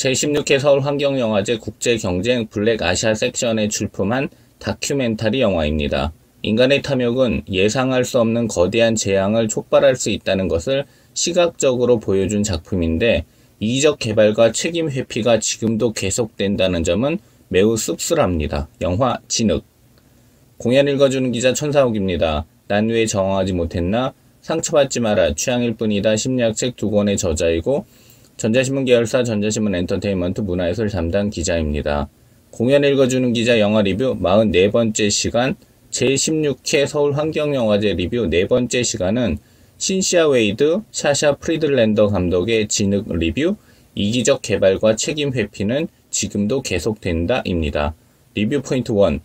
제16회 서울환경영화제 국제경쟁 블랙아시아 섹션에 출품한 다큐멘터리 영화입니다. 인간의 탐욕은 예상할 수 없는 거대한 재앙을 촉발할 수 있다는 것을 시각적으로 보여준 작품인데, 이기적 개발과 책임 회피가 지금도 계속된다는 점은 매우 씁쓸합니다. 영화 진흙. 공연 읽어주는 기자 천사욱입니다. 난 왜 정화하지 못했나? 상처받지 마라. 취향일 뿐이다. 심리학책 2권의 저자이고 전자신문 계열사 전자신문 엔터테인먼트 문화예술 담당 기자입니다. 공연 읽어주는 기자 영화 리뷰 44번째 시간, 제16회 서울환경영화제 리뷰 4번째 시간은 신시아 웨이드, 샤샤 프리들랜더 감독의 진흙 리뷰, 이기적 개발과 책임 회피는 지금도 계속된다 입니다. 리뷰 포인트 1.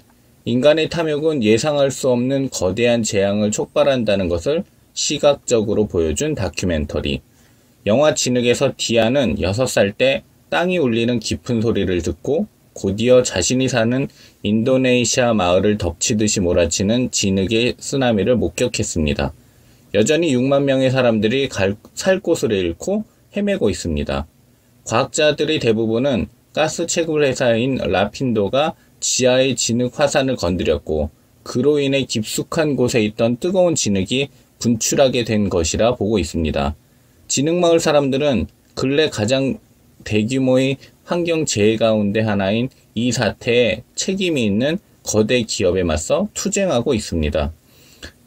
인간의 탐욕은 예상할 수 없는 거대한 재앙을 촉발한다는 것을 시각적으로 보여준 다큐멘터리. 영화 진흙에서 디아는 6살 때 땅이 울리는 깊은 소리를 듣고 곧이어 자신이 사는 인도네시아 마을을 덮치듯이 몰아치는 진흙의 쓰나미를 목격했습니다. 여전히 6만 명의 사람들이 살 곳을 잃고 헤매고 있습니다. 과학자들의 대부분은 가스 채굴 회사인 라핀도가 지하의 진흙 화산을 건드렸고 그로 인해 깊숙한 곳에 있던 뜨거운 진흙이 분출하게 된 것이라 보고 있습니다. 진흙마을 사람들은 근래 가장 대규모의 환경재해 가운데 하나인 이 사태에 책임이 있는 거대 기업에 맞서 투쟁하고 있습니다.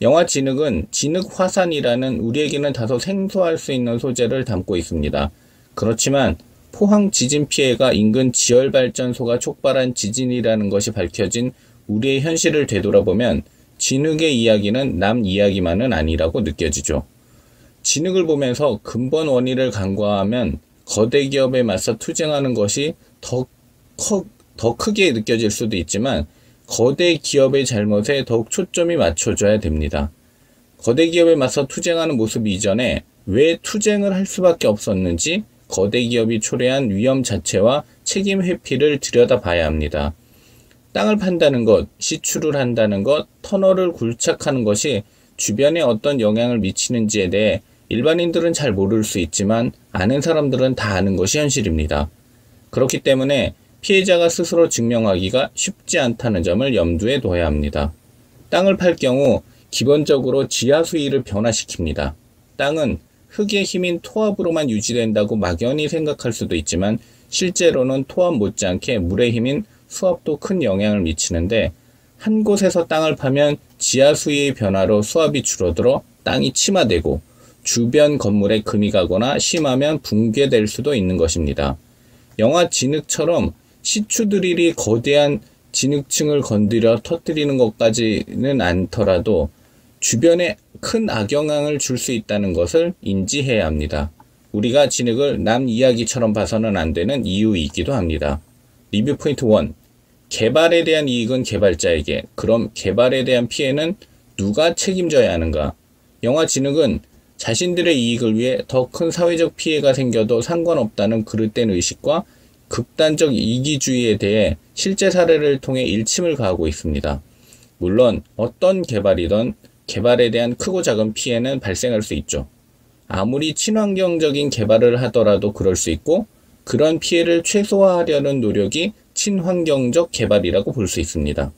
영화 진흙은 진흙 화산이라는 우리에게는 다소 생소할 수 있는 소재를 담고 있습니다. 그렇지만 포항 지진 피해가 인근 지열발전소가 촉발한 지진이라는 것이 밝혀진 우리의 현실을 되돌아보면 진흙의 이야기는 남 이야기만은 아니라고 느껴지죠. 진흙을 보면서 근본 원인을 간과하면 거대 기업에 맞서 투쟁하는 것이 더 크게 느껴질 수도 있지만 거대 기업의 잘못에 더욱 초점이 맞춰져야 됩니다. 거대 기업에 맞서 투쟁하는 모습 이전에 왜 투쟁을 할 수밖에 없었는지 거대 기업이 초래한 위험 자체와 책임 회피를 들여다봐야 합니다. 땅을 판다는 것, 시추를 한다는 것, 터널을 굴착하는 것이 주변에 어떤 영향을 미치는지에 대해 일반인들은 잘 모를 수 있지만 아는 사람들은 다 아는 것이 현실입니다. 그렇기 때문에 피해자가 스스로 증명하기가 쉽지 않다는 점을 염두에 둬야 합니다. 땅을 팔 경우 기본적으로 지하 수위를 변화시킵니다. 땅은 흙의 힘인 토합으로만 유지된다고 막연히 생각할 수도 있지만 실제로는 토합 못지않게 물의 힘인 수압도 큰 영향을 미치는데, 한 곳에서 땅을 파면 지하 수위의 변화로 수압이 줄어들어 땅이 침하되고 주변 건물에 금이 가거나 심하면 붕괴될 수도 있는 것입니다. 영화 진흙처럼 시추 드릴이 거대한 진흙층을 건드려 터뜨리는 것까지는 않더라도 주변에 큰 악영향을 줄 수 있다는 것을 인지해야 합니다. 우리가 진흙을 남 이야기처럼 봐서는 안 되는 이유이기도 합니다. 리뷰 포인트 1. 개발에 대한 이익은 개발자에게, 그럼 개발에 대한 피해는 누가 책임져야 하는가? 영화 진흙은 자신들의 이익을 위해 더 큰 사회적 피해가 생겨도 상관없다는 그릇된 의식과 극단적 이기주의에 대해 실제 사례를 통해 일침을 가하고 있습니다. 물론 어떤 개발이든 개발에 대한 크고 작은 피해는 발생할 수 있죠. 아무리 친환경적인 개발을 하더라도 그럴 수 있고, 그런 피해를 최소화하려는 노력이 친환경적 개발이라고 볼 수 있습니다.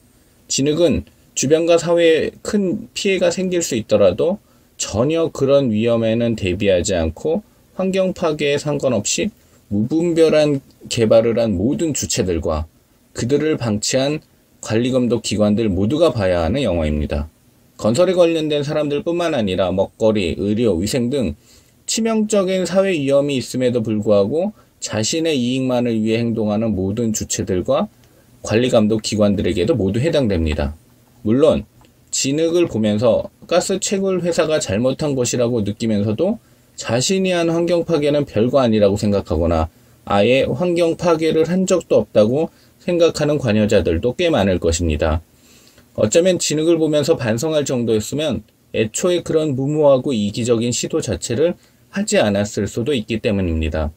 진흙은 주변과 사회에 큰 피해가 생길 수 있더라도 전혀 그런 위험에는 대비하지 않고 환경 파괴에 상관없이 무분별한 개발을 한 모든 주체들과 그들을 방치한 관리감독 기관들 모두가 봐야 하는 영화입니다. 건설에 관련된 사람들뿐만 아니라 먹거리, 의료, 위생 등 치명적인 사회 위험이 있음에도 불구하고 자신의 이익만을 위해 행동하는 모든 주체들과 관리감독 기관들에게도 모두 해당됩니다. 물론 진흙을 보면서 가스 채굴 회사가 잘못한 것이라고 느끼면서도 자신이 한 환경 파괴는 별거 아니라고 생각하거나 아예 환경 파괴를 한 적도 없다고 생각하는 관여자들도 꽤 많을 것입니다. 어쩌면 진흙을 보면서 반성할 정도였으면 애초에 그런 무모하고 이기적인 시도 자체를 하지 않았을 수도 있기 때문입니다.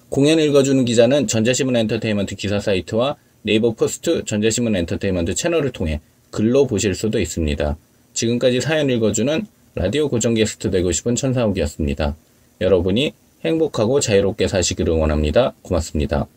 공연 읽어주는 기자는 전자신문 엔터테인먼트 기사 사이트와 네이버 포스트 전자신문 엔터테인먼트 채널을 통해 글로 보실 수도 있습니다. 지금까지 사연 읽어주는 라디오 고정 게스트 되고 싶은 천사욱이었습니다. 여러분이 행복하고 자유롭게 사시기를 원합니다. 고맙습니다.